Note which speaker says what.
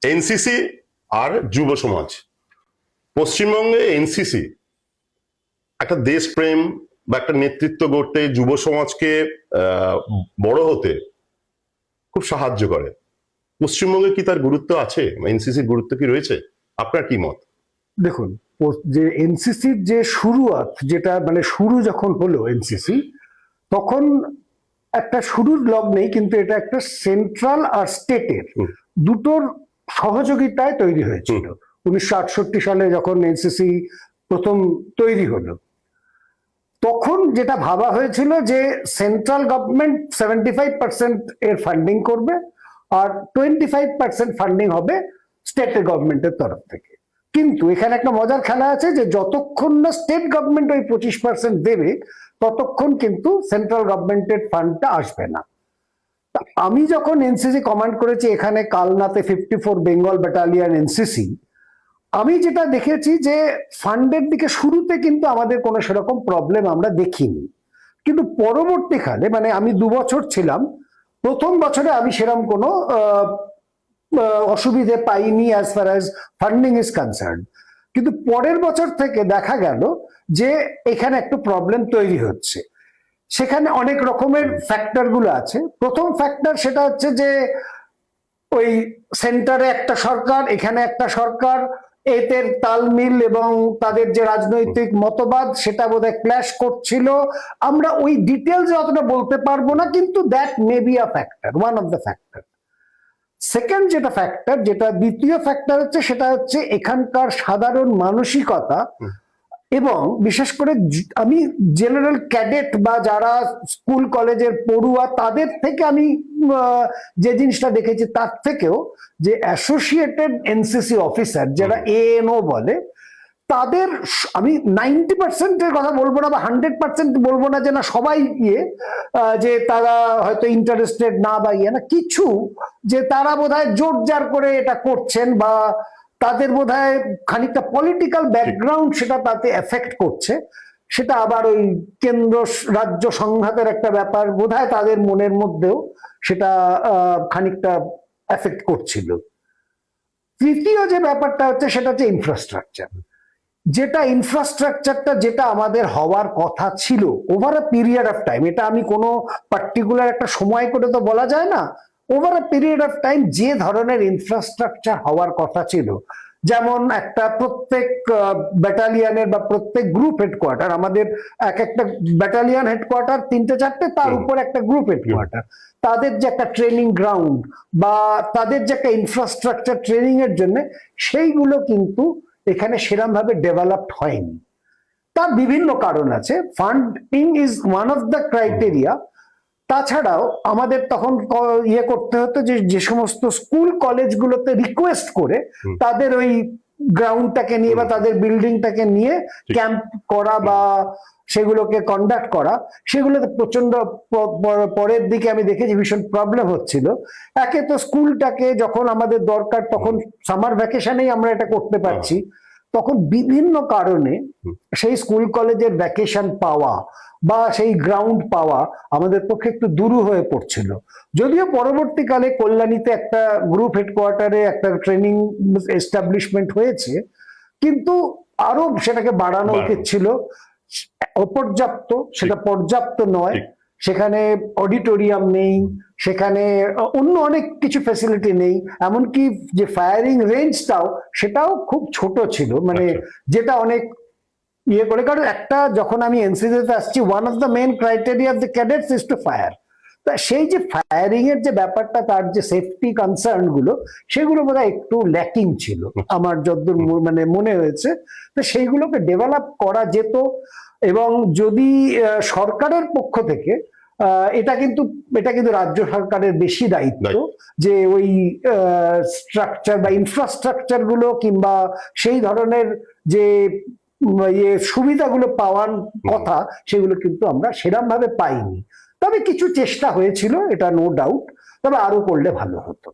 Speaker 1: NCC আর যুব সমাজ। পশ্চিমবঙ্গে এনসিসি একটা দেশপ্রেম বা একটা নেতৃত্ব গড়তে, যুব সমাজকে বড় হতে খুব সাহায্য করে। পশ্চিমবঙ্গে কি তার গুরুত্ব আছে? এনসিসির গুরুত্ব কি রয়েছে? আপনার কি মত?
Speaker 2: দেখুন, যে এনসিসির যে শুরুয়াত, যেটা মানে শুরু যখন হলো এনসিসি, তখন একটা শুরুর লগ্নেই কিন্তু এটা একটা সেন্ট্রাল আর স্টেটের দুটোর সহযোগিতায় তৈরি হয়েছিল। 1968 সালে যখন এনসিসি প্রথম তৈরি হলো, তখন যেটা ভাবা হয়েছিল যে সেন্ট্রাল গভর্নমেন্ট 75% এর ফান্ডিং করবে আর 25% ফান্ডিং হবে স্টেট গভর্নমেন্টের তরফ থেকে। কিন্তু এখানে একটা মজার খেলা আছে যে যতক্ষণ না স্টেট গভর্নমেন্ট ওই 25% দেবে, ততক্ষণ কিন্তু সেন্ট্রাল গভর্নমেন্টের ফান্ডটা আসবে না। আমি যখন এনসিসি কমান্ড করেছি এখানে কালনাতে 54 বেঙ্গল ব্যাটালিয়ন এনসিসি, আমি যেটা দেখেছি যে ফান্ডের দিকে শুরুতে কিন্তু আমাদের কোনো সেরকম প্রবলেম আমরা দেখিনি, কিন্তু পরবর্তীকালে মানে আমি 2 বছর ছিলাম, প্রথম বছরে আমি সেরকম কোনো অসুবিধে পাইনি as far as funding is concern. কিন্তু পরের বছর থেকে দেখা গেল যে এখানে একটু প্রবলেম তৈরি হচ্ছে। সেখানে অনেক রকমের ফ্যাক্টর গুলো আছে। প্রথম ফ্যাক্টর সেটা হচ্ছে যে ওই সেন্টারে একটা সরকার, এখানে একটা সরকার, এদের তালমিল এবং তাদের যে রাজনৈতিক মতবাদ সেটা বোধহয় ক্ল্যাশ করছিল। আমরা ওই ডিটেলস অতটা বলতে পারবো না, কিন্তু that may be a factor, one of the factor. Second যেটা ফ্যাক্টর, যেটা দ্বিতীয় ফ্যাক্টর হচ্ছে, সেটা হচ্ছে এখানকার সাধারণ মানসিকতা, এবং বিশেষ করে আমি জেনারেল ক্যাডেট বা যারা স্কুল কলেজের পড়ুয়া তাদের থেকে আমি যে জিনিসটা দেখেছি, তার থেকেও যে অ্যাসোসিয়েটেড এনসিসি অফিসার যারা এএনও বলে, তাদের আমি 90%-এর কথা বলবো না বা 100% বলবো না যে না সবাই যে তারা হয়তো ইন্টারেস্টেড না বা না, কিছু যে তারা বোধহয় জোর জার করে এটা করছেন বা তাদের বোধহয় খানিকটা পলিটিক্যাল ব্যাকগ্রাউন্ড সেটা তাতে এফেক্ট করছে। সেটা আবার ওই কেন্দ্র রাজ্য সংঘাতের একটা ব্যাপার বোধহয় তাদের মনের মধ্যেও সেটা খানিকটা এফেক্ট করছিল। তৃতীয় যে ব্যাপারটা হচ্ছে সেটা হচ্ছে ইনফ্রাস্ট্রাকচার। যেটা আমাদের হওয়ার কথা ছিল over a period of time, এটা আমি কোনো পার্টিকুলার একটা সময় করে তো বলা যায় না, over a period of time যে ধরনের ইনফ্রাস্ট্রাকচার হওয়ার কথা ছিল, যেমন একটা প্রত্যেক ব্যাটালিয়নের বা প্রত্যেক গ্রুপ হেডকোয়ার্টার, আমাদের এক একটা ব্যাটালিয়ন হেডকোয়ার্টার 3-4টে, তার উপর একটা গ্রুপ হেডকোয়ার্টার, তাদের যে একটা ট্রেনিং গ্রাউন্ড বা তাদের যে একটা ইনফ্রাস্ট্রাকচার ট্রেনিং এর জন্য, সেইগুলো কিন্তু এখানে সেরকম ভাবে ডেভেলপড হয়নি। তার বিভিন্ন কারণ আছে, funding is one of the criteria. তাছাড়াও আমাদের তখন করতে হতো যে সমস্ত স্কুল কলেজগুলোতে রিকোয়েস্ট করে তাদের ওই গ্রাউন্ডটাকে নিয়ে বা তাদের বিল্ডিংটাকে নিয়ে ক্যাম্প করা বা সেগুলোকে কন্ডাক্ট করা, সেগুলোতে প্রচন্ড পরের দিকে আমি দেখেছি ভীষণ প্রবলেম হচ্ছিল। একে তো স্কুলটাকে যখন আমাদের দরকার তখন সামার ভ্যাকেশনেই আমরা এটা করতে পারছি, তখন বিভিন্ন কারণে সেই স্কুল কলেজের ভ্যাকেশন পাওয়া বা সেই গ্রাউন্ড পাওয়া আমাদের পক্ষে একটু দুরূহ হয়ে পড়ছিল। যদিও পরবর্তীকালে কল্যাণীতে একটা গ্রুপ হেডকোয়ার্টারে একটা ট্রেনিং এস্টাবলিশমেন্ট হয়েছে, কিন্তু আরো সেটাকে বাড়ানো উচিত ছিল। অপর্যাপ্ত, সেটা পর্যাপ্ত নয়। সেখানে অডিটোরিয়াম নেই, সেখানে অন্য অনেক কিছু ফ্যাসিলিটি নেই, এমনকি যে ফায়ারিং রেঞ্জটাও সেটাও খুব ছোট ছিল, মানে যেটা অনেক করে। কারণ একটা যখন আমি এনসিসিতে আসছি, one of the main criteria of the cadets is to fire. তা সেই যে ফায়ারিং এর যে ব্যাপারটা, তার যে সেফটি কনসার্ন গুলো, সেগুলো বোধহয় একটু ল্যাকিং ছিল আমার যতদূর মানে মনে হয়েছে। তো সেইগুলোকে ডেভেলপ করা যেত, এবং যদি সরকারের পক্ষ থেকে এটা কিন্তু রাজ্য সরকারের বেশি দায়িত্ব যে ওই স্ট্রাকচার বা ইনফ্রাস্ট্রাকচার গুলো কিংবা সেই ধরনের যে সুবিধাগুলো পাওয়ার কথা, সেগুলো কিন্তু আমরা সেরকম ভাবে পাইনি। তবে কিছু চেষ্টা হয়েছিল, এটা নো ডাউট, তবে আরো করলে ভালো হতো।